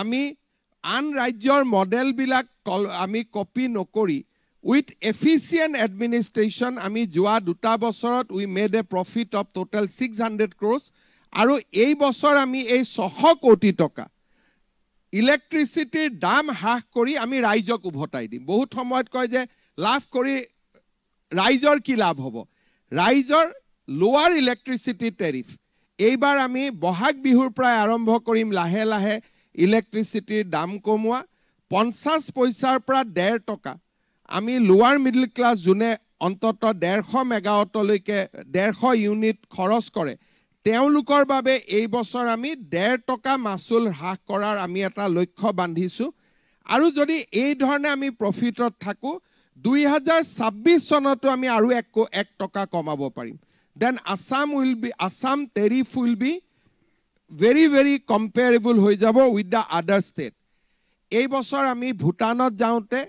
আমি আন ৰাজ্যৰ মডেলবিলাক আমি কপি নকৰি with efficient administration আমি যোৱা 2 বছৰত we made a profit of total 600 crores আৰু এই বছৰ আমি এই 600 কোটি টকা ইলেক্ট্ৰিচিটিৰ দাম হ্ৰাস কৰি আমি ৰাইজক উভতাই দিম। বহুত সময়ত কয় যে লাভ কৰি ৰাইজৰ কি লাভ হ'ব? ৰাইজৰ লোৱাৰ ইলেক্ট্ৰিচিটি টেৰিফ এইবাৰ আমি বহাগ বিহুৰ পৰা আৰম্ভ কৰিম লাহে লাহে ইলেক্ট্ৰিচিটিৰ দাম কমোৱা 50 পইচাৰ পৰা 1.5 টকা আমি লোৱাৰ মিডল ক্লাছ যোনে অন্তত 150 মেগাৱাটলৈকে 150 ইউনিট খৰচ কৰে তেওঁলোকৰ বাবে এই বছৰ আমি 1.5 টকা মাচুল হ্ৰাস কৰাৰ আমি এটা লক্ষ্য বান্ধিছো আৰু যদি এই ধৰণে আমি প্ৰফিটত থাকো 2026 চনতো আমি আৰু 1 টকা কমাব পাৰিম। Then Assam tariff will be very comparable হৈ যাব with the other state। এই বছৰ আমি ভূটানত যাওঁতে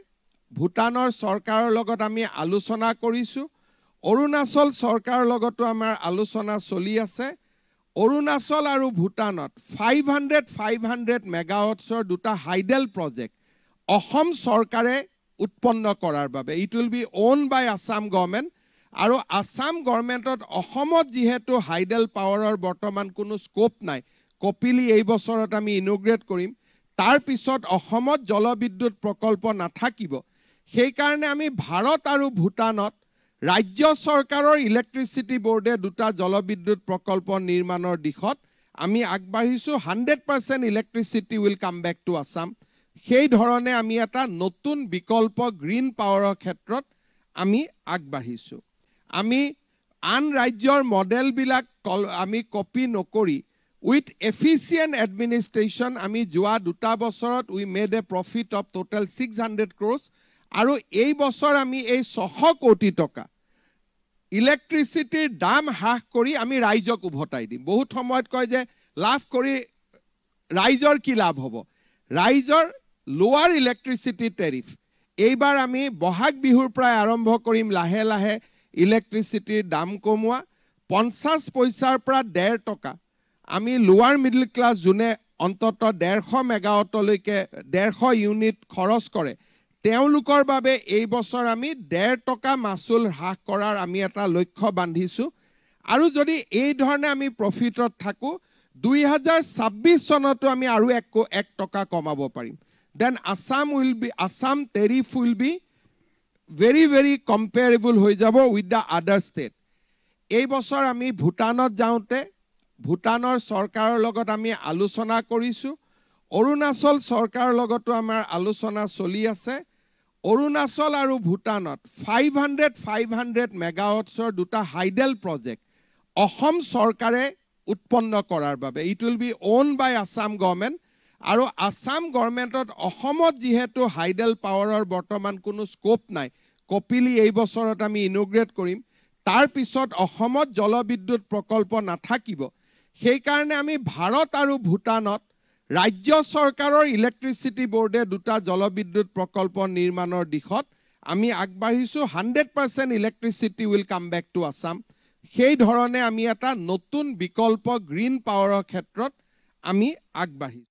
ভূটানৰ চৰকাৰৰ লগত আমি আলোচনা কৰিছো অৰুণাচল চৰকাৰৰ লগতো আমাৰ আলোচনা চলি আছে অৰুণাচল আৰু ভূটানত 500 মেগাৱাটছৰ দুটা হাইডেল প্ৰজেক্ট অসম চৰকাৰে উৎপন্ন কৰাৰ বাবে it will be own by Assam government আৰু আসাম গভৰ্ণমেণ্টত অসমত যেহেতু হাইডেল পাৱাৰৰ বৰ্তমান কোনো স্কোপ নাই কপিলি এই বছৰত আমি ইনোগ্ৰেট কৰিম তাৰ পিছত অসমত জলবিদ্যুৎ প্ৰকল্প নাথাকিব সেই কাৰণে আমি ভাৰত আৰু ভূটানত ৰাজ্য চৰকাৰৰ ইলেক্ট্ৰিচিটি বোৰ্ডে দুটা জলবিদ্যুৎ প্ৰকল্প নিৰ্মাণৰ দিশত আমি আগবাঢ়িছো 100% electricity will come back to Assam সেই ধৰণে আমি এটা নতুন বিকল্প গ্ৰীণ পাৱাৰৰ ক্ষেত্ৰত আমি আগবাঢ়িছো আমি আন ৰাজ্যৰ মডেলবিলাক আমি কপি নকৰি with efficient administration আমি যোৱা 2 বছৰত we made a profit of total 600 crores আৰু এই বছৰ আমি এই 600 কোটি টকা ইলেক্ট্ৰিচিটিৰ দাম হ্ৰাস কৰি আমি ৰাইজক উভতাই দিম। বহুত সময়ত কয় যে লাভ কৰি ৰাইজৰ কি লাভ হ'ব? ৰাইজৰ লোৱাৰ ইলেক্ট্ৰিচিটি টেৰিফ এইবাৰ আমি বহাগ বিহুৰ পৰা আৰম্ভ কৰিম লাহে লাহে ইলেক্ট্ৰিচিটিৰ দাম কমোৱা 50 পইচাৰ পৰা 1.5 টকা আমি লোৱাৰ মিডল ক্লাছ যোনে অন্তত 150 মেগাৱাটলৈকে 150 ইউনিট খৰচ কৰে তেওঁলোকৰ বাবে এই বছৰ আমি 1.5 টকা মাচুল হ্ৰাস কৰাৰ আমি এটা লক্ষ্য বান্ধিছো আৰু যদি এই ধৰণে আমি প্ৰফিটত থাকো 2026 চনতো আমি আৰু 1 টকা কমাব পাৰিম। Then Assam tariff will be very comparable হৈ যাব with the other state। এই বছৰ আমি ভূটানত যাওঁতে ভূটানৰ চৰকাৰৰ লগত আমি আলোচনা কৰিছো অৰুণাচল চৰকাৰৰ লগতো আমাৰ আলোচনা চলি আছে অৰুণাচল আৰু ভূটানত 500 মেগাৱাটছৰ দুটা হাইডেল প্ৰজেক্ট অসম চৰকাৰে উৎপন্ন কৰাৰ বাবে it will be own by Assam government আৰু আসাম গভৰ্ণমেণ্টত অসমত যেহেতু হাইডেল পাৱাৰৰ বৰ্তমান কোনো স্কোপ নাই কপিলি এই বছৰত আমি ইনোগ্ৰেট কৰিম তাৰ পিছত অসমত জলবিদ্যুৎ প্ৰকল্প নাথাকিব সেই কাৰণে আমি ভাৰত আৰু ভূটানত ৰাজ্য চৰকাৰৰ ইলেক্ট্ৰিচিটি বোৰ্ডে দুটা জলবিদ্যুৎ প্ৰকল্প নিৰ্মাণৰ দিশত আমি আগবাঢ়িছো 100% electricity will come back to Assam সেই ধৰণে আমি এটা নতুন বিকল্প গ্ৰীণ পাৱাৰৰ ক্ষেত্ৰত আমি আগবাঢ়িছো।